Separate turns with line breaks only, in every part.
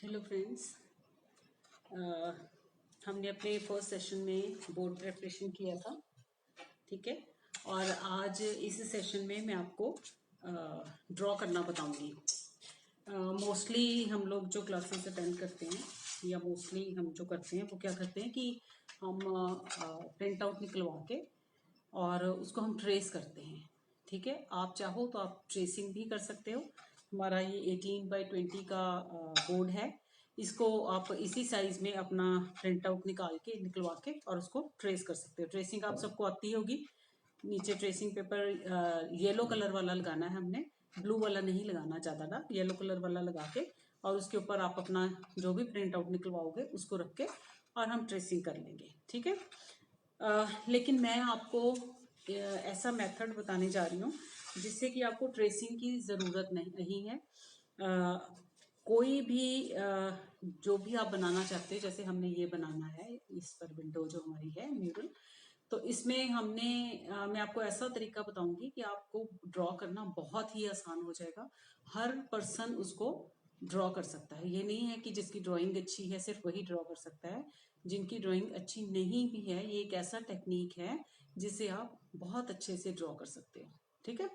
Hello friends. हमने अपने first session में बोर्ड प्रेपरेशन किया था, ठीक है। और आज इस सेशन में मैं आपको ड्रॉ करना बताऊंगी। मोस्टली हम लोग जो क्लासेस अटेंड करते हैं या मोस्टली हम जो करते हैं वो क्या करते हैं कि हम प्रिंट आउट निकलवा के और उसको हम ट्रेस करते हैं, ठीक है। आप चाहो तो आप ट्रेसिंग भी कर सकते हो। हमारा ये 18x20 का बोर्ड है। इसको आप इसी साइज में अपना प्रिंट आउट निकलवा के और उसको ट्रेस कर सकते हो। ट्रेसिंग आप सबको आती होगी। नीचे ट्रेसिंग पेपर येलो कलर वाला लगाना है हमने, ब्लू वाला नहीं लगाना ज़्यादा ना, येलो कलर वाला लगा के और उसके ऊपर आप अपना जो भी प्रिंट आउट निकलवाओगे उसको रख के और हम ट्रेसिंग कर लेंगे, ठीक है। लेकिन मैं आपको ऐसा मेथड बताने जा रही हूँ जिससे कि आपको ट्रेसिंग की ज़रूरत नहीं है। कोई भी जो भी आप बनाना चाहते हो, जैसे हमने ये बनाना है, इस पर विंडो जो हमारी है म्यूरल, तो इसमें मैं आपको ऐसा तरीका बताऊंगी कि आपको ड्रॉ करना बहुत ही आसान हो जाएगा। हर पर्सन उसको ड्रॉ कर सकता है। ये नहीं है कि जिसकी ड्राइंग अच्छी है सिर्फ वही ड्रॉ कर सकता है। जिनकी ड्राइंग अच्छी नहीं भी है, ये एक ऐसा टेक्निक है जिसे आप बहुत अच्छे से ड्रॉ कर सकते हो, ठीक है।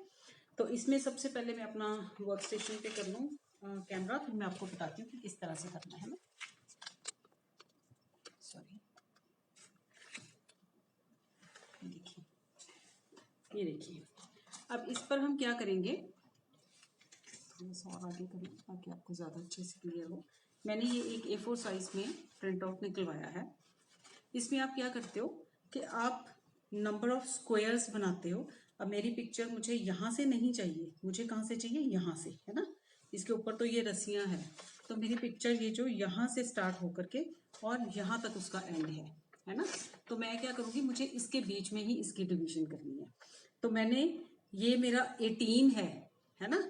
तो इसमें सबसे पहले मैं अपना वर्क स्टेशन पे कर लूँ कैमरा, फिर मैं आपको बताती हूँ कि किस तरह से करना है ना। सॉरी, देखिए, ये देखिए। अब इस पर हम क्या करेंगे, थोड़ा सा और आगे करूँ ताकि आपको ज़्यादा अच्छे से क्लियर हो। मैंने ये एक A4 साइज में प्रिंट आउट निकलवाया है। इसमें आप क्या करते हो कि आप नंबर ऑफ स्क्वायर्स बनाते हो। अब मेरी पिक्चर मुझे यहाँ से नहीं चाहिए, मुझे कहाँ से चाहिए, यहाँ से, है ना। इसके ऊपर तो ये रस्सियाँ हैं, तो मेरी पिक्चर ये जो यहाँ से स्टार्ट होकर के और यहाँ तक उसका एंड है ना। तो मैं क्या करूँगी, मुझे इसके बीच में ही इसकी डिवीजन करनी है। तो मैंने, ये मेरा 18 है ना।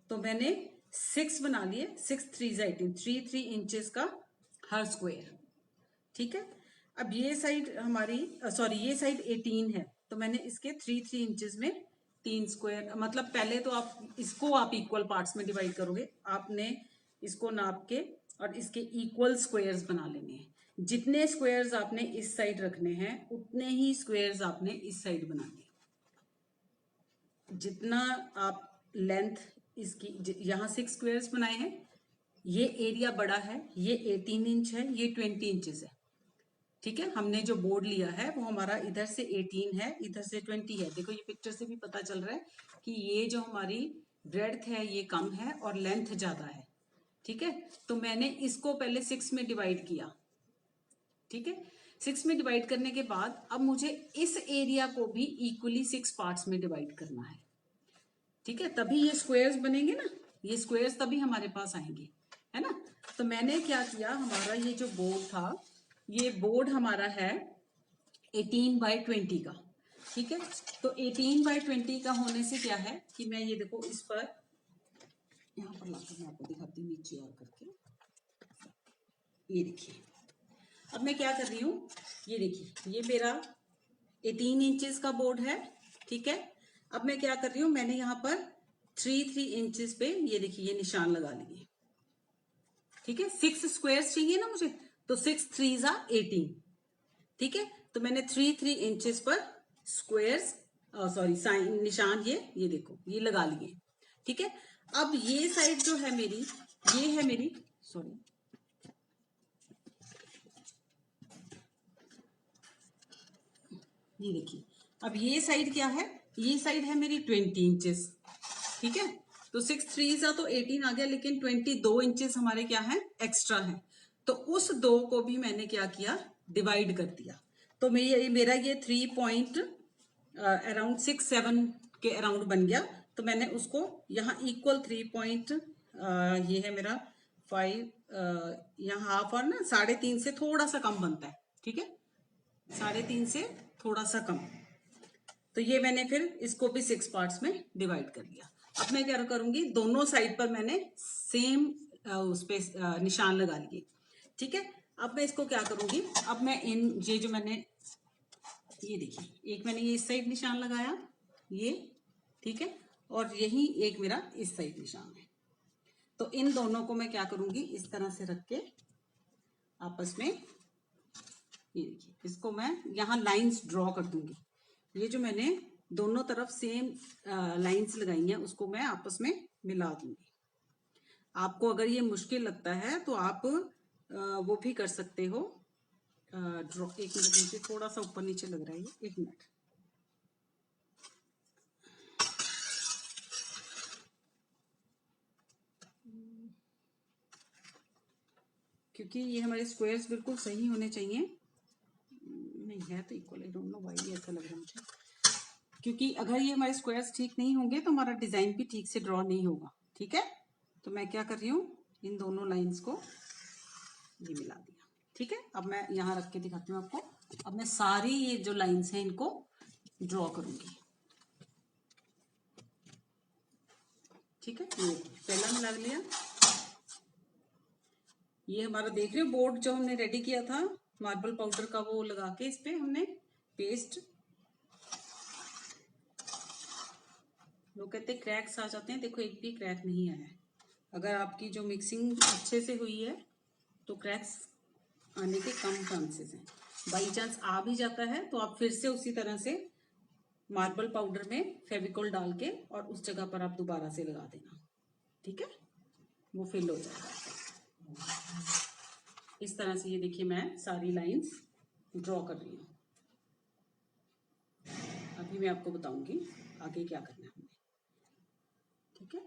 तो मैंने 6 बना लिए, 6 3 18, 3 इंचेस का हर स्क्वायर, ठीक है। अब ये साइड हमारी, सॉरी, ये साइड 18 है, तो मैंने इसके 3 इंचेस में 3 स्क्वायर, मतलब पहले तो आप इसको आप इक्वल पार्ट्स में डिवाइड करोगे। आपने इसको नाप के और इसके इक्वल स्क्वायर्स बना लेने हैं। जितने स्क्वायर्स आपने इस साइड रखने हैं उतने ही स्क्वायर्स आपने इस साइड बनाने हैं। जितना आप लेंथ इसकी, यहाँ 6 स्क्वायर्स बनाए हैं, ये एरिया बड़ा है, ये 18 इंच है, ये 20 इंचेस है, ठीक है। हमने जो बोर्ड लिया है वो हमारा इधर से 18 है, इधर से 20 है। देखो ये पिक्चर से भी पता चल रहा है कि ये जो हमारी ब्रेड्थ है ये कम है और लेंथ ज्यादा है, ठीक है। तो मैंने इसको पहले 6 में डिवाइड किया, ठीक है। 6 में डिवाइड करने के बाद अब मुझे इस एरिया को भी इक्वली 6 पार्ट्स में डिवाइड करना है, ठीक है। तभी ये स्क्वायर्स बनेंगे ना, ये स्क्वायर्स तभी हमारे पास आएंगे, है ना। तो मैंने क्या किया, हमारा ये जो बोर्ड था, ये बोर्ड हमारा है 18x20 का, ठीक है। तो 18x20 का होने से क्या है कि मैं ये देखो इस पर, यहाँ पर लाकर मैं आपको दिखाती हूँ नीचे और करके, ये देखिए। अब मैं क्या कर रही हूँ, ये देखिए, ये मेरा 18 इंचेस का बोर्ड है, ठीक है। अब मैं क्या कर रही हूँ, मैंने यहाँ पर 3 इंचेस पे ये देखिए ये निशान लगा लिए, ठीक है। 6 स्क्वायर्स चाहिए ना मुझे, तो 6 3 18, ठीक है। तो मैंने 3 इंचेस पर स्क्वायर्स, सॉरी साइन निशान, ये देखो ये लगा लिए, ठीक है। अब ये साइड जो है मेरी, ये है मेरी, सॉरी, ये देखिए। अब ये साइड क्या है, ये साइड है मेरी 20 इंचेस, ठीक है। तो 6 3 तो 18 आ गया, लेकिन 22 इंचेस हमारे क्या है, एक्स्ट्रा है। तो उस 2 को भी मैंने क्या किया, डिवाइड कर दिया। तो मेरा ये 3 पॉइंट अराउंड 6 7 के अराउंड बन गया। तो मैंने उसको यहाँ इक्वल 3 पॉइंट, ये है मेरा 5, यहाँ हाफ और ना 3.5 से थोड़ा सा कम बनता है, ठीक है। 3.5 से थोड़ा सा कम। तो ये मैंने फिर इसको भी 6 पार्ट्स में डिवाइड कर लिया। अब मैं क्या करूंगी, दोनों साइड पर मैंने सेम उस पे निशान लगा लिए, ठीक है। अब मैं इसको क्या करूंगी, अब मैं ये जो मैंने, ये देखिए, एक मैंने ये इस साइड निशान लगाया, ये, ठीक है। और यही एक मेरा इस साइड निशान है। तो इन दोनों को मैं क्या करूंगी, इस तरह से रख के आपस में, ये देखिए, इसको मैं यहाँ लाइंस ड्रॉ कर दूंगी। ये जो मैंने दोनों तरफ सेम लाइंस लगाई हैं उसको मैं आपस में मिला दूंगी। आपको अगर ये मुश्किल लगता है तो आप वो भी कर सकते हो ड्रॉ। एक मिनट, नीचे थोड़ा सा ऊपर नीचे लग रहा है ये, एक मिनट। क्योंकि ये हमारे स्क्वायर्स बिल्कुल सही होने चाहिए। नहीं है तो equal, I don't know why ऐसा लग रहा है मुझे, क्योंकि अगर ये हमारे स्क्वायर्स ठीक नहीं होंगे तो हमारा डिजाइन भी ठीक से ड्रॉ नहीं होगा। ठीक है, तो मैं क्या कर रही हूँ, इन दोनों लाइंस को ये मिला दिया। ठीक है, अब मैं यहाँ रख के दिखाती हूँ आपको। अब मैं सारी ये जो लाइंस हैं इनको ड्रॉ करूंगी। ठीक है, ये पहला मिला लिया। ये हमारा देख रहे हो बोर्ड जो हमने रेडी किया था मार्बल पाउडर का, वो लगा के इस पे हमने पेस्ट। लोग कहते हैं क्रैक्स आ जाते हैं, देखो एक भी क्रैक नहीं आया है। अगर आपकी जो मिक्सिंग अच्छे से हुई है तो क्रैक्स आने के कम चांसेस हैं। बाई चांस आ भी जाता है तो आप फिर से उसी तरह से मार्बल पाउडर में फेविकॉल डाल के और उस जगह पर आप दोबारा से लगा देना। ठीक है, वो फिल हो जाएगा। इस तरह से ये देखिए मैं सारी लाइंस ड्रॉ कर रही हूँ। अभी मैं आपको बताऊंगी आगे क्या करना है हमें। ठीक है,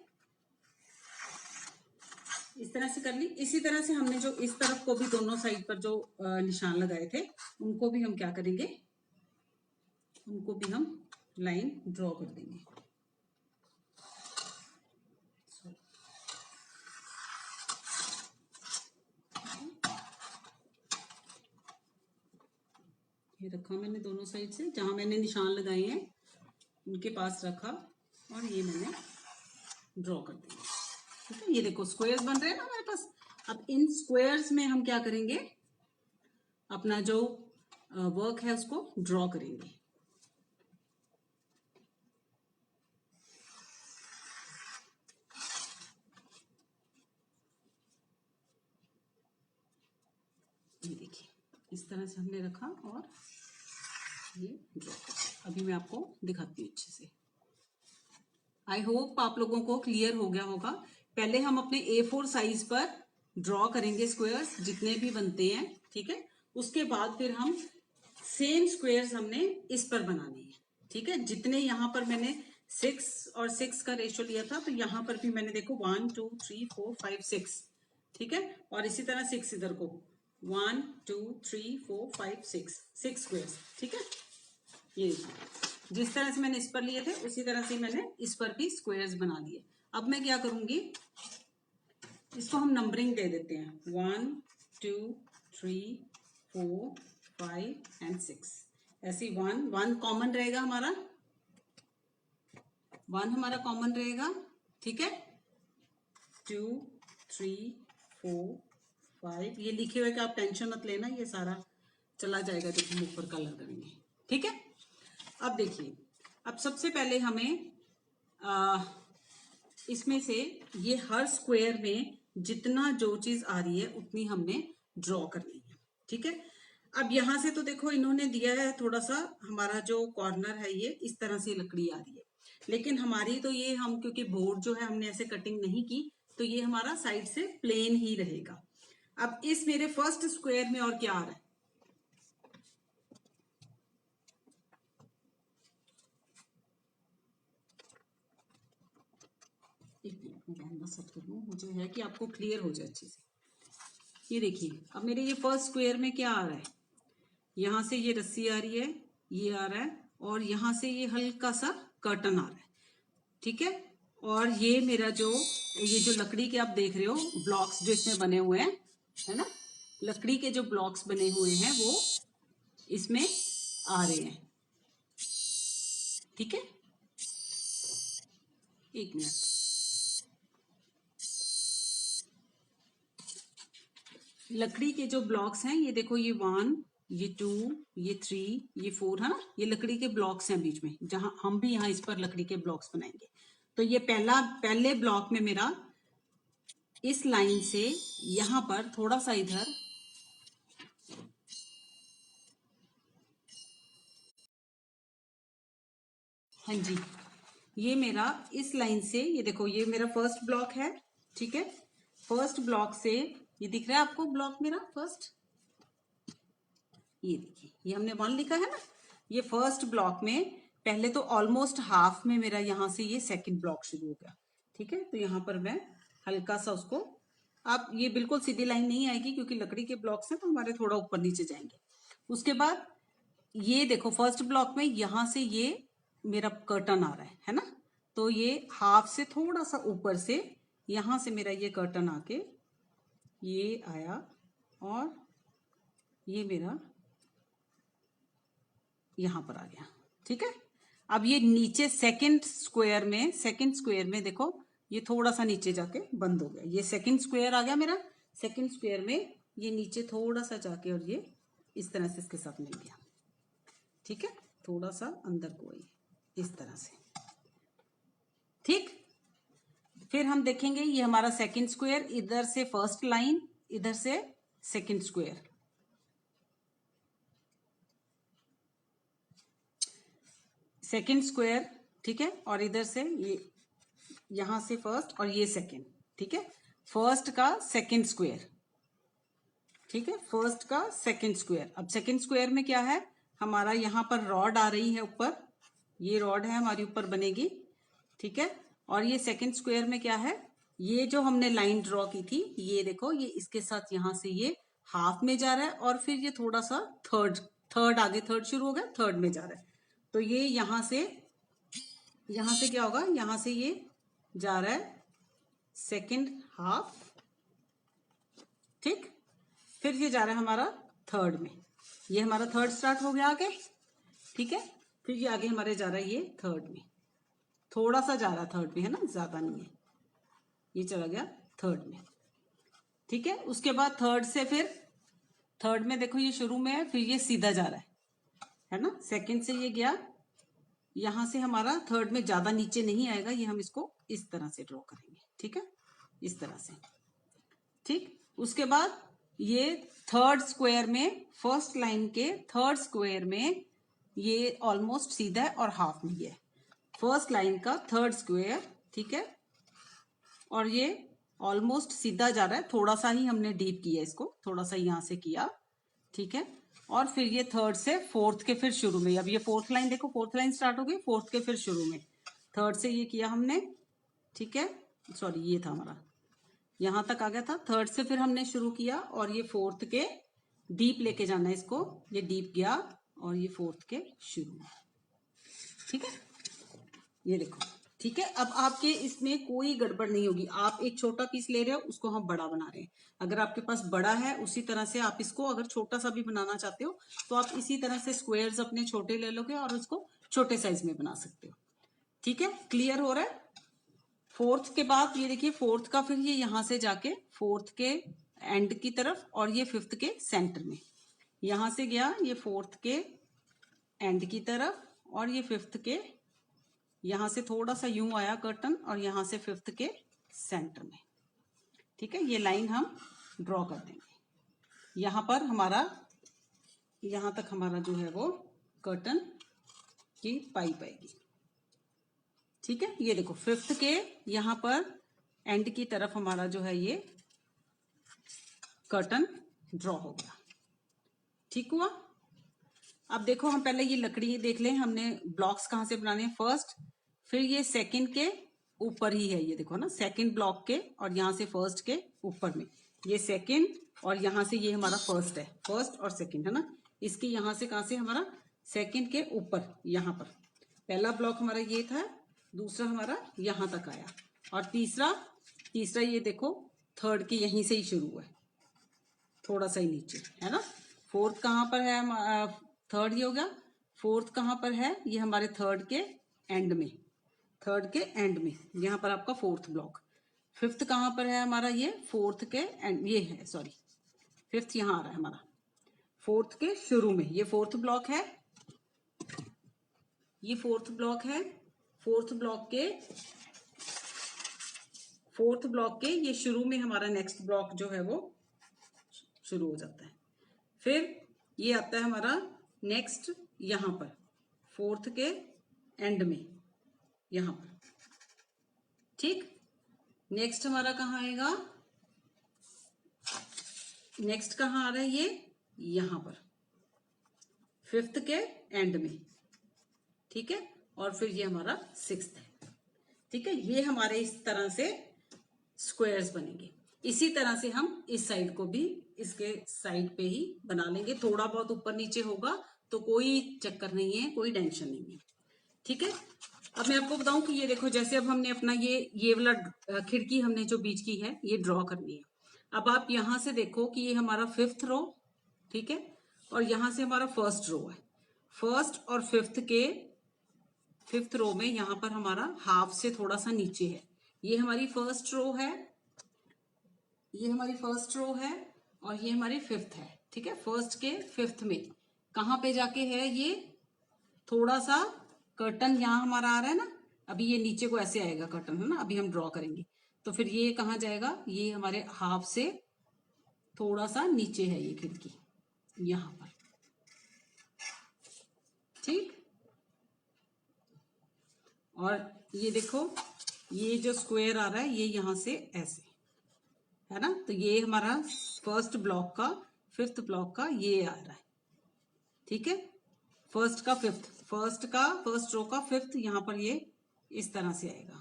इस तरह से कर ली। इसी तरह से हमने जो इस तरफ को भी दोनों साइड पर जो निशान लगाए थे उनको भी हम क्या करेंगे, उनको भी हम लाइन ड्रॉ कर देंगे। ये रखा मैंने दोनों साइड से, जहां मैंने निशान लगाए हैं उनके पास रखा और ये मैंने ड्रॉ कर दिया। ठीक है, ये देखो स्क्वायर्स बन रहे हैं ना हमारे पास। अब इन स्क्वायर्स में हम क्या करेंगे, अपना जो वर्क है उसको ड्रॉ करेंगे। ये देखिए इस तरह से हमने रखा और ये ड्रॉ कर। अभी मैं आपको दिखाती हूँ अच्छे से। आई होप आप लोगों को क्लियर हो गया होगा। पहले हम अपने A4 साइज पर ड्रॉ करेंगे स्क्वायर्स जितने भी बनते हैं। ठीक है, उसके बाद फिर हम सेम स्क्वायर्स हमने इस पर बनाने हैं। ठीक है, जितने यहाँ पर मैंने 6 और 6 का रेशियो लिया था तो यहाँ पर भी मैंने देखो 1 2 3 4 5 6। ठीक है, और इसी तरह 6 इधर को 1 2 3 4 5 6 स्क्वायर्स। ठीक है, ये जिस तरह से मैंने इस पर लिए थे उसी तरह से मैंने इस पर भी स्क्वायर्स बना दिए। अब मैं क्या करूंगी, इसको हम नंबरिंग दे देते हैं 1 2 3 4 5 एंड 6। ऐसे 1 कॉमन रहेगा हमारा, 1 हमारा कॉमन रहेगा। ठीक है, 2 3 4 5, ये लिखे हुए कि आप टेंशन मत लेना, ये सारा चला जाएगा जब हम ऊपर कलर करेंगे। ठीक है, अब देखिए, अब सबसे पहले हमें इसमें से ये हर स्क्वायर में जितना जो चीज आ रही है उतनी हमने ड्रॉ करनी है। ठीक है, अब यहां से तो देखो इन्होंने दिया है थोड़ा सा, हमारा जो कॉर्नर है ये इस तरह से लकड़ी आ रही है, लेकिन हमारी तो ये हम क्योंकि बोर्ड जो है हमने ऐसे कटिंग नहीं की तो ये हमारा साइड से प्लेन ही रहेगा। अब इस मेरे फर्स्ट स्क्वायर में और क्या आ रहा है, सेट कर लूं, मुझे है कि आपको क्लियर हो जाए अच्छे से। ये देखिए अब मेरे ये फर्स्ट स्क्वायर में क्या आ रहा है, यहां से ये रस्सी आ रही है, ये आ रहा है, और यहां से ये हल्का सा कर्टन आ रहा है। ठीक है, और ये मेरा जो ये जो लकड़ी के आप देख रहे हो ब्लॉक्स जो इसमें बने हुए हैं, है ना, लकड़ी के जो ब्लॉक्स बने हुए हैं वो इसमें आ रहे हैं। ठीक है, एक मिनट, लकड़ी के जो ब्लॉक्स हैं ये देखो, ये 1 ये 2 ये 3 ये 4 है ना, ये लकड़ी के ब्लॉक्स हैं बीच में, जहां हम भी यहाँ इस पर लकड़ी के ब्लॉक्स बनाएंगे। तो ये पहले ब्लॉक में मेरा इस लाइन से यहां पर थोड़ा सा इधर, हाँ जी, ये मेरा इस लाइन से, ये देखो ये मेरा फर्स्ट ब्लॉक है, ठीक है। फर्स्ट ब्लॉक से ये दिख रहा है आपको ब्लॉक मेरा फर्स्ट, ये देखिए ये हमने 1 लिखा है ना। ये फर्स्ट ब्लॉक में पहले तो ऑलमोस्ट हाफ में मेरा यहाँ से ये सेकंड ब्लॉक शुरू हो गया, ठीक है। तो यहाँ पर मैं हल्का सा उसको, आप ये बिल्कुल सीधी लाइन नहीं आएगी क्योंकि लकड़ी के ब्लॉक्स हैं तो हमारे थोड़ा ऊपर नीचे जाएंगे। उसके बाद ये देखो फर्स्ट ब्लॉक में यहाँ से ये मेरा कर्टन आ रहा है ना। तो ये हाफ से थोड़ा सा ऊपर से यहाँ से मेरा ये कर्टन आके ये आया और ये मेरा यहां पर आ गया, ठीक है। अब ये नीचे सेकंड स्क्वायर में देखो ये थोड़ा सा नीचे जाके बंद हो गया, ये सेकंड स्क्वायर आ गया मेरा। सेकंड स्क्वायर में ये नीचे थोड़ा सा जाके और ये इस तरह से इसके साथ मिल गया, ठीक है। थोड़ा सा अंदर को आई इस तरह से, ठीक। फिर हम देखेंगे ये हमारा सेकंड स्क्वायर, इधर से फर्स्ट लाइन, इधर से सेकंड स्क्वायर, सेकंड स्क्वायर, ठीक है। और इधर से ये यहां से फर्स्ट और ये सेकंड, ठीक है। फर्स्ट का सेकंड स्क्वायर, ठीक है। फर्स्ट का सेकंड स्क्वायर। अब सेकंड स्क्वायर में क्या है हमारा, यहां पर रॉड आ रही है ऊपर, ये रॉड है हमारी ऊपर बनेगी, ठीक है। और ये सेकंड स्क्वायर में क्या है, ये जो हमने लाइन ड्रॉ की थी, ये देखो ये इसके साथ यहां से ये हाफ में जा रहा है और फिर ये थोड़ा सा थर्ड आगे, थर्ड शुरू हो गया, थर्ड में जा रहा है। तो ये यहां से क्या होगा, यहां से ये जा रहा है सेकंड हाफ, ठीक। फिर ये जा रहा है हमारा थर्ड में, ये हमारा थर्ड स्टार्ट हो गया आगे, ठीक है। फिर ये आगे हमारे जा रहा है ये थर्ड में, थोड़ा सा जा रहा है थर्ड में, है ना, ज्यादा नहीं है, ये चला गया थर्ड में, ठीक है। उसके बाद थर्ड से फिर थर्ड में देखो ये शुरू में है, फिर ये सीधा जा रहा है ना। सेकंड से ये गया, यहां से हमारा थर्ड में ज्यादा नीचे नहीं आएगा, ये हम इसको इस तरह से ड्रॉ करेंगे, ठीक है, इस तरह से, ठीक। उसके बाद ये थर्ड स्क्वायर में, फर्स्ट लाइन के थर्ड स्क्वायर में ये ऑलमोस्ट सीधा है और हाफ में ये है फर्स्ट लाइन का थर्ड स्क्वायर, ठीक है। और ये ऑलमोस्ट सीधा जा रहा है, थोड़ा सा ही हमने डीप किया इसको, थोड़ा सा यहां से किया, ठीक है। और फिर ये थर्ड से फोर्थ के फिर शुरू में, अब ये फोर्थ लाइन देखो, फोर्थ लाइन स्टार्ट हो गई, फोर्थ के फिर शुरू में थर्ड से ये किया हमने, ठीक है। सॉरी ये था हमारा, यहां तक आ गया था, थर्ड से फिर हमने शुरू किया और ये फोर्थ के डीप लेके जाना है इसको, ये डीप गया और ये फोर्थ के शुरू में, ठीक है। ये देखो, ठीक है। अब आपके इसमें कोई गड़बड़ नहीं होगी, आप एक छोटा पीस ले रहे हो उसको हम बड़ा बना रहे हैं, अगर आपके पास बड़ा है उसी तरह से आप इसको अगर छोटा सा भी बनाना चाहते हो तो आप इसी तरह से स्क्वायर्स अपने छोटे ले लोगे और उसको छोटे साइज में बना सकते हो, ठीक है। क्लियर हो रहा है। फोर्थ के बाद ये देखिए, फोर्थ का फिर ये यहां से जाके फोर्थ के एंड की तरफ और ये फिफ्थ के सेंटर में, यहां से गया ये फोर्थ के एंड की तरफ और ये फिफ्थ के, यहां से थोड़ा सा यूं आया कर्टन और यहां से फिफ्थ के सेंटर में, ठीक है। ये लाइन हम ड्रॉ कर देंगे, यहां पर हमारा, यहां तक हमारा जो है वो कर्टन की पाइप आएगी, ठीक है। ये देखो फिफ्थ के यहां पर एंड की तरफ हमारा जो है ये कर्टन ड्रॉ हो गया, ठीक हुआ। अब देखो हम पहले ये लकड़ी देख लें, हमने ब्लॉक्स कहां से बनाने हैं, फर्स्ट, फिर ये सेकंड के ऊपर ही है, ये देखो ना, सेकंड ब्लॉक के और यहां से फर्स्ट के ऊपर में ये सेकंड और यहां से ये हमारा फर्स्ट है, फर्स्ट और सेकंड है ना, इसके यहां से कहां से हमारा सेकंड के ऊपर, यहां पर पहला ब्लॉक हमारा ये था, दूसरा हमारा यहां तक आया और तीसरा तीसरा ये देखो थर्ड के यहीं से ही शुरू हुआ है, थोड़ा सा ही नीचे है ना। फोर्थ कहां पर है, थर्ड ये हो गया, फोर्थ कहां पर है, ये हमारे थर्ड के एंड में, थर्ड के एंड में यहां पर आपका फोर्थ ब्लॉक। फिफ्थ कहां पर है हमारा, ये फोर्थ के एंड, ये है सॉरी, फिफ्थ यहां आ रहा है हमारा फोर्थ के शुरू में, ये फोर्थ ब्लॉक है, ये फोर्थ ब्लॉक है, फोर्थ ब्लॉक के फोर्थ ब्लॉक के ये शुरू में हमारा नेक्स्ट ब्लॉक जो है वो शुरू हो जाता है। फिर ये आता है हमारा नेक्स्ट यहां पर फोर्थ के एंड में यहां पर, ठीक। नेक्स्ट हमारा कहाँ आएगा, नेक्स्ट कहाँ आ रहा है ये यहां पर फिफ्थ के एंड में, ठीक है। और फिर ये हमारा सिक्स्थ है, ठीक है। ये हमारे इस तरह से स्क्वायर्स बनेंगे। इसी तरह से हम इस साइड को भी इसके साइड पे ही बना लेंगे। थोड़ा बहुत ऊपर नीचे होगा तो कोई चक्कर नहीं है, कोई टेंशन नहीं है, ठीक है। अब मैं आपको बताऊं कि ये देखो, जैसे अब हमने अपना ये वाला खिड़की हमने जो बीच की है ये ड्रॉ करनी है। अब आप यहां से देखो कि ये हमारा फिफ्थ रो, ठीक है, और यहां से हमारा फर्स्ट रो है। फर्स्ट और फिफ्थ रो में यहां पर हमारा हाफ से थोड़ा सा नीचे है। ये हमारी फर्स्ट रो है, ये हमारी फर्स्ट रो है, और ये हमारी फिफ्थ है, ठीक है। फर्स्ट के फिफ्थ में कहां पे जाके है, ये थोड़ा सा कर्टन यहां हमारा आ रहा है ना, अभी ये नीचे को ऐसे आएगा कर्टन, है ना, अभी हम ड्रॉ करेंगे तो फिर ये कहां जाएगा, ये हमारे हाफ से थोड़ा सा नीचे है ये खिड़की यहां पर, ठीक। और ये देखो ये जो स्क्वायर आ रहा है ये यहां से ऐसे है ना, तो ये हमारा फर्स्ट ब्लॉक का फिफ्थ ब्लॉक का ये आ रहा है, ठीक है। फर्स्ट रो का फिफ्थ यहां पर ये इस तरह से आएगा,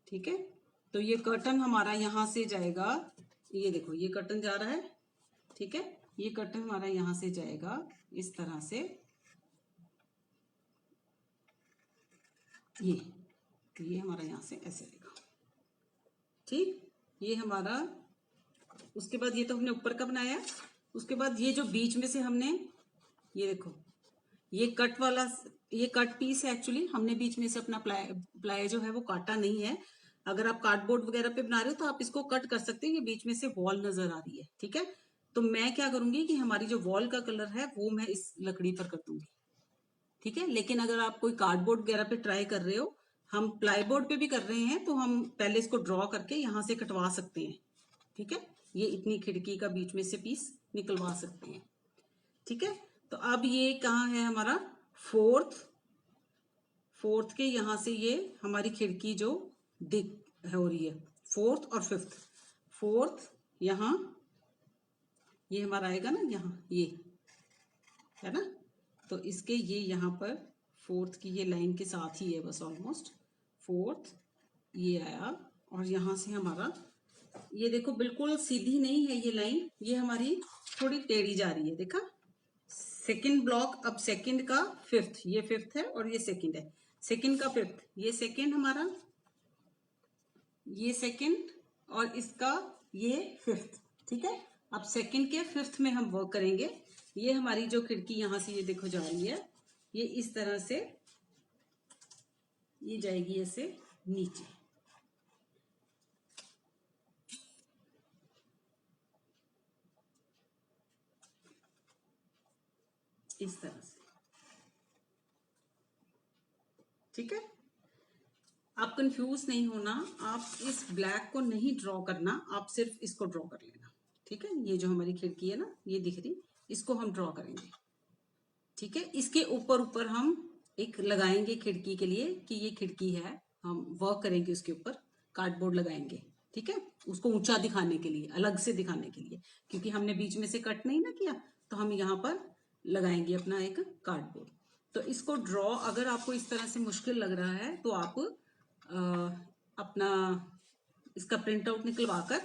ठीक है। तो ये कर्टन हमारा यहां से जाएगा, ये देखो ये कर्टन जा रहा है, ठीक है। ये कर्टन हमारा यहां से जाएगा इस तरह से, ये हमारा यहां से ऐसे आएगा, ठीक। ये हमारा, उसके बाद ये तो हमने ऊपर का बनाया, उसके बाद ये जो बीच में से हमने, ये देखो ये कट वाला, ये कट पीस है एक्चुअली, हमने बीच में से अपना प्लाई जो है वो काटा नहीं है। अगर आप कार्डबोर्ड वगैरह पे बना रहे हो तो आप इसको कट कर सकते हैं, ये बीच में से वॉल नजर आ रही है, ठीक है। तो मैं क्या करूंगी कि हमारी जो वॉल का कलर है वो मैं इस लकड़ी पर कर दूंगी, ठीक है। लेकिन अगर आप कोई कार्डबोर्ड वगैरह पे ट्राई कर रहे हो, हम प्लाईबोर्ड पे भी कर रहे हैं, तो हम पहले इसको ड्रॉ करके यहां से कटवा सकते हैं, ठीक है। ये इतनी खिड़की का बीच में से पीस निकलवा सकते हैं, ठीक है। तो अब ये कहाँ है हमारा फोर्थ के यहां से ये हमारी खिड़की जो दिख हो रही है, फोर्थ और फिफ्थ, फोर्थ यहां ये हमारा आएगा ना, यहाँ ये है ना, तो इसके ये यहाँ पर फोर्थ की ये लाइन के साथ ही है बस ऑलमोस्ट, फोर्थ ये आया, और यहां से हमारा ये देखो बिल्कुल सीधी नहीं है ये लाइन, ये हमारी थोड़ी टेढ़ी जा रही है, देखा। सेकंड ब्लॉक, अब सेकंड का फिफ्थ, ये फिफ्थ है और ये सेकंड है, सेकंड का फिफ्थ, ये सेकंड हमारा, ये सेकंड, और इसका ये फिफ्थ, ठीक है। अब सेकंड के फिफ्थ में हम वर्क करेंगे। ये हमारी जो खिड़की यहां से ये देखो जा रही है, ये इस तरह से ये जाएगी ऐसे नीचे, इस तरह से, ठीक है। आप कंफ्यूज नहीं होना, आप इस ब्लैक को नहीं ड्रॉ करना, आप सिर्फ इसको ड्रॉ कर लेना, ठीक है। ये जो हमारी खिड़की है ना ये दिख रही, इसको हम ड्रॉ करेंगे, ठीक है। इसके ऊपर ऊपर हम एक लगाएंगे खिड़की के लिए कि ये खिड़की है, हम वर्क करेंगे उसके ऊपर, कार्डबोर्ड लगाएंगे, ठीक है, उसको ऊंचा दिखाने के लिए, अलग से दिखाने के लिए, क्योंकि हमने बीच में से कट नहीं ना किया, तो हम यहाँ पर लगाएंगे अपना एक कार्डबोर्ड। तो इसको ड्रॉ, अगर आपको इस तरह से मुश्किल लग रहा है तो आप अपना इसका प्रिंट आउट निकलवा कर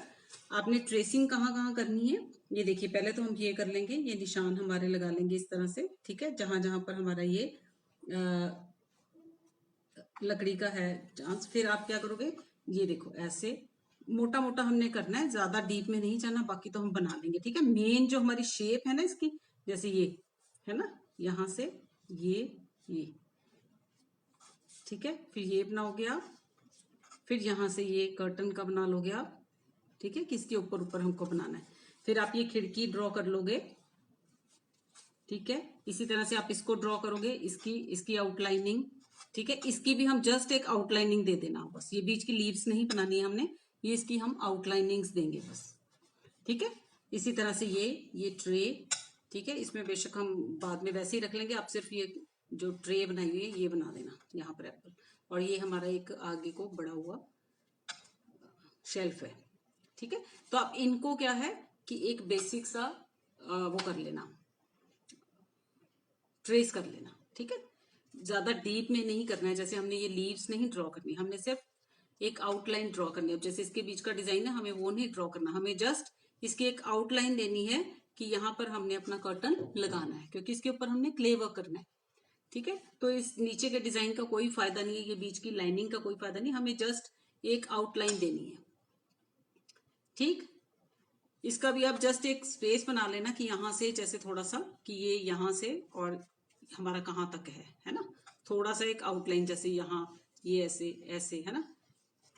आपने ट्रेसिंग कहाँ कहाँ करनी है, ये देखिए। पहले तो हम ये कर लेंगे, ये निशान हमारे लगा लेंगे इस तरह से, ठीक है, जहां जहां पर हमारा ये लकड़ी का है चांस। फिर आप क्या करोगे, ये देखो ऐसे मोटा मोटा हमने करना है, ज्यादा डीप में नहीं जाना, बाकी तो हम बना लेंगे, ठीक है। मेन जो हमारी शेप है ना इसकी, जैसे ये है ना, यहां से ये ठीक है, फिर ये बना हो गया, फिर यहां से ये कर्टन का बना लोगे आप, ठीक है, किसके ऊपर ऊपर हमको बनाना है। फिर आप ये खिड़की ड्रॉ कर लोगे, ठीक है। इसी तरह से आप इसको ड्रॉ करोगे, इसकी आउटलाइनिंग, ठीक है, इसकी भी हम जस्ट एक आउटलाइनिंग दे देना बस, ये बीच की लीव्स नहीं बनानी है हमने, ये इसकी हम आउटलाइनिंग्स देंगे बस। ठीक है, इसी तरह से ये ट्रे, ठीक है, इसमें बेशक हम बाद में वैसे ही रख लेंगे, आप सिर्फ ये जो ट्रे बनाई हुई है ये बना देना यहाँ पर एप्पल, और ये हमारा एक आगे को बड़ा हुआ शेल्फ है। ठीक है, तो आप इनको क्या है कि एक बेसिक सा वो कर लेना, ट्रेस कर लेना। ठीक है, ज्यादा डीप में नहीं करना है, जैसे हमने ये लीव्स नहीं ड्रॉ करनी, हमने सिर्फ एक आउटलाइन ड्रॉ करनी है। अब जैसे इसके बीच का डिजाइन है, हमें वो नहीं ड्रॉ करना, हमें जस्ट इसकी एक आउटलाइन देनी है कि यहाँ पर हमने अपना कर्टन लगाना है, क्योंकि इसके ऊपर हमने क्ले वर्क करना है। ठीक है, तो इस नीचे के डिजाइन का कोई फायदा नहीं है, ये बीच की लाइनिंग का कोई फायदा नहीं, हमें जस्ट एक आउटलाइन देनी है। ठीक, इसका भी आप जस्ट एक स्पेस बना लेना कि यहाँ से जैसे थोड़ा सा कि ये यहाँ से और हमारा कहाँ तक है ना, थोड़ा सा एक आउटलाइन, जैसे यहाँ ये ऐसे ऐसे है ना,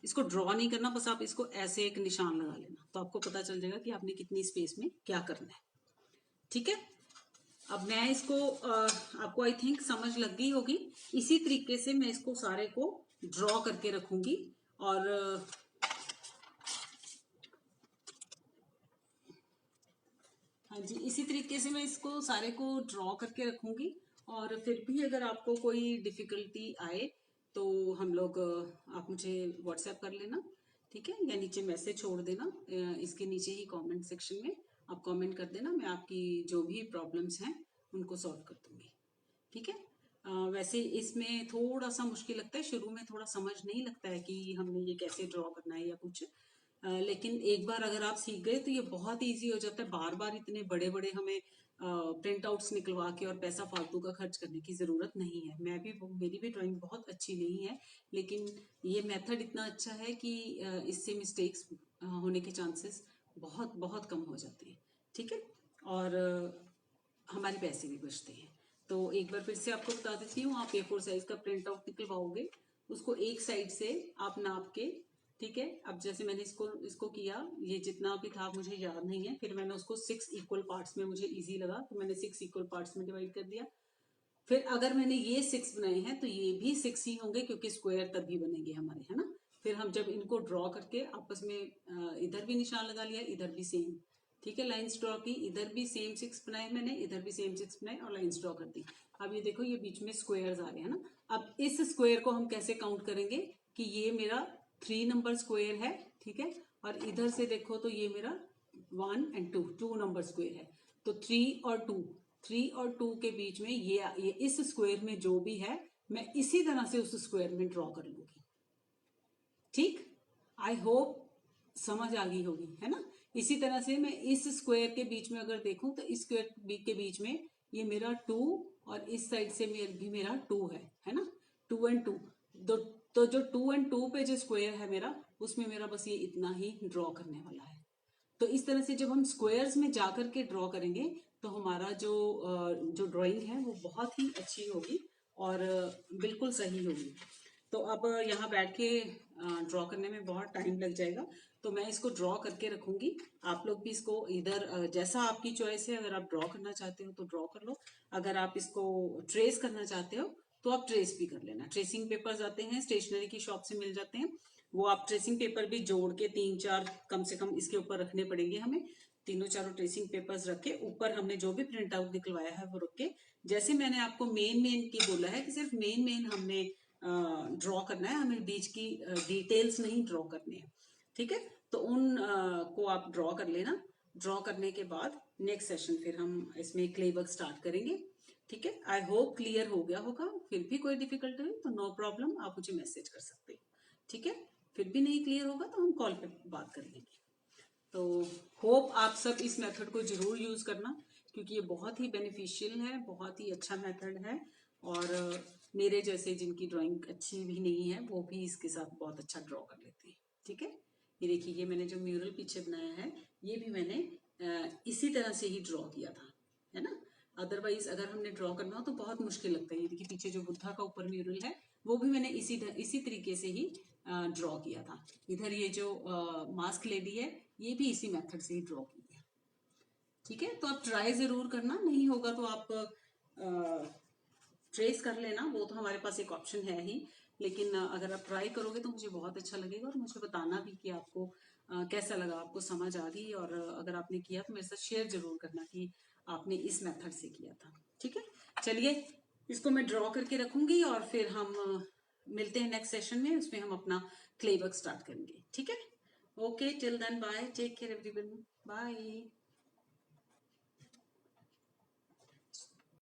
इसको ड्रॉ नहीं करना, बस आप इसको ऐसे एक निशान लगा लेना, तो आपको पता चल जाएगा कि आपने कितनी स्पेस में क्या करना है। ठीक है, अब मैं इसको आपको आई थिंक समझ लग गई होगी, इसी तरीके से मैं इसको सारे को ड्रॉ करके रखूंगी, और हाँ जी, इसी तरीके से मैं इसको सारे को ड्रॉ करके रखूंगी, और फिर भी अगर आपको कोई डिफिकल्टी आए तो हम लोग आप मुझे व्हाट्सएप कर लेना। ठीक है, या नीचे मैसेज छोड़ देना, इसके नीचे ही कमेंट सेक्शन में आप कमेंट कर देना, मैं आपकी जो भी प्रॉब्लम्स हैं उनको सॉल्व कर दूंगी। ठीक है, वैसे इसमें थोड़ा सा मुश्किल लगता है, शुरू में थोड़ा समझ नहीं लगता है कि हमने ये कैसे ड्रॉ करना है या कुछ, लेकिन एक बार अगर आप सीख गए तो ये बहुत इजी हो जाता है, बार बार इतने बड़े बड़े हमें प्रिंट आउट्स निकलवा के और पैसा फालतू का खर्च करने की जरूरत नहीं है। मेरी भी ड्राइंग बहुत अच्छी नहीं है, लेकिन ये मेथड इतना अच्छा है कि इससे मिस्टेक्स होने के चांसेस बहुत बहुत कम हो जाते हैं। ठीक है, और हमारे पैसे भी बचते हैं। तो एक बार फिर से आपको बता देती हूँ, आप A4 साइज का प्रिंट आउट निकलवाओगे, उसको एक साइड से आप नाप के, ठीक है, अब जैसे मैंने इसको इसको किया, ये जितना भी था मुझे याद नहीं है, फिर मैंने उसको 6 इक्वल पार्ट्स में, मुझे इजी लगा तो मैंने 6 इक्वल पार्ट्स में डिवाइड कर दिया। फिर अगर मैंने ये 6 बनाए हैं तो ये भी 6 ही होंगे, क्योंकि स्क्वायर तभी बनेंगे हमारे, है ना। फिर हम जब इनको ड्रॉ करके आपस में इधर भी निशान लगा लिया, इधर भी सेम, ठीक है, लाइंस ड्रॉ की, इधर भी सेम 6 बनाए मैंने, इधर भी सेम 6 बनाए और लाइंस ड्रॉ कर दी। अब ये देखो, ये बीच में स्क्वायर्स आ गए, है ना। अब इस स्क्वायर को हम कैसे काउंट करेंगे कि ये मेरा 3 नंबर स्क्वायर है, ठीक है, और इधर से देखो तो ये मेरा 1 और 2 नंबर स्क्वायर है, तो 3 और 2 के बीच में ये इस स्क्वायर में जो भी है मैं इसी तरह से उस स्क्वायर में ड्रॉ कर लूंगी। ठीक, आई होप समझ आ गई होगी, है ना। इसी तरह से मैं इस स्क्वायर के बीच में अगर देखूं तो इस स्क्वायर के बीच में ये मेरा 2, और इस साइड से भी मेरा 2 है ना, 2 और 2, तो जो 2 और 2 पे जो स्क्वायर है मेरा, उसमें मेरा बस ये इतना ही ड्रॉ करने वाला है। तो इस तरह से जब हम स्क्वायर्स में जाकर के ड्रॉ करेंगे तो हमारा जो ड्राइंग है वो बहुत ही अच्छी होगी और बिल्कुल सही होगी। तो अब यहाँ बैठ के ड्रॉ करने में बहुत टाइम लग जाएगा, तो मैं इसको ड्रॉ करके रखूंगी। आप लोग भी इसको इधर जैसा आपकी चॉइस है, अगर आप ड्रॉ करना चाहते हो तो ड्रॉ कर लो, अगर आप इसको ट्रेस करना चाहते हो तो आप ट्रेस भी कर लेना। ट्रेसिंग पेपर्स आते हैं, स्टेशनरी की शॉप से मिल जाते हैं, वो आप ट्रेसिंग पेपर भी जोड़ के 3-4 कम से कम इसके ऊपर रखने पड़ेंगे हमें। तीनों चारों ट्रेसिंग पेपर्स रख के ऊपर हमने जो भी प्रिंट आउट निकलवाया है वो रख के, जैसे मैंने आपको मेन की बोला है कि सिर्फ मेन हमने ड्रॉ करना है, हमें बीच की डिटेल्स नहीं ड्रॉ करनी है। ठीक है, तो उन को आप ड्रॉ कर लेना। ड्रॉ करने के बाद नेक्स्ट सेशन फिर हम इसमें क्ले वर्क स्टार्ट करेंगे। ठीक है, आई होप क्लियर हो गया होगा। फिर भी कोई डिफिकल्टी हुई तो नो प्रॉब्लम, आप मुझे मैसेज कर सकते हो। ठीक है, फिर भी नहीं क्लियर होगा तो हम कॉल पे बात कर लेंगे। तो होप आप सब इस मेथड को जरूर यूज करना, क्योंकि ये बहुत ही बेनिफिशियल है, बहुत ही अच्छा मेथड है, और मेरे जैसे जिनकी ड्राइंग अच्छी भी नहीं है वो भी इसके साथ बहुत अच्छा ड्रॉ कर लेते हैं। ठीक है, ये देखिए, ये मैंने जो म्यूरल पीछे बनाया है ये भी मैंने इसी तरह से ही ड्रॉ किया था, है ना। अदरवाइज अगर हमने ड्रॉ करना हो तो बहुत मुश्किल लगता है। ये देखिए, पीछे जो बुद्धा का ऊपर म्यूरल है वो भी मैंने इसी तरीके से ही ड्रॉ किया था। इधर ये जो मास्क लेडी है ये भी इसी मेथड से ही ड्रॉ की है। ठीक है, तो आप ट्राई जरूर करना, नहीं होगा तो आप ट्रेस कर लेना, वो तो हमारे पास एक ऑप्शन है ही, लेकिन अगर आप ट्राई करोगे तो मुझे बहुत अच्छा लगेगा, और मुझे बताना भी कि आपको कैसा लगा, आपको समझ आ गई, और अगर आपने किया तो मेरे साथ शेयर जरूर करना कि आपने इस मेथड से किया था। ठीक है, चलिए इसको मैं ड्रॉ करके रखूंगी, और फिर हम मिलते हैं नेक्स्ट सेशन में, उसमें हम अपना क्ले वर्क स्टार्ट करेंगे। ठीक है, okay, till then bye, take care everyone, bye.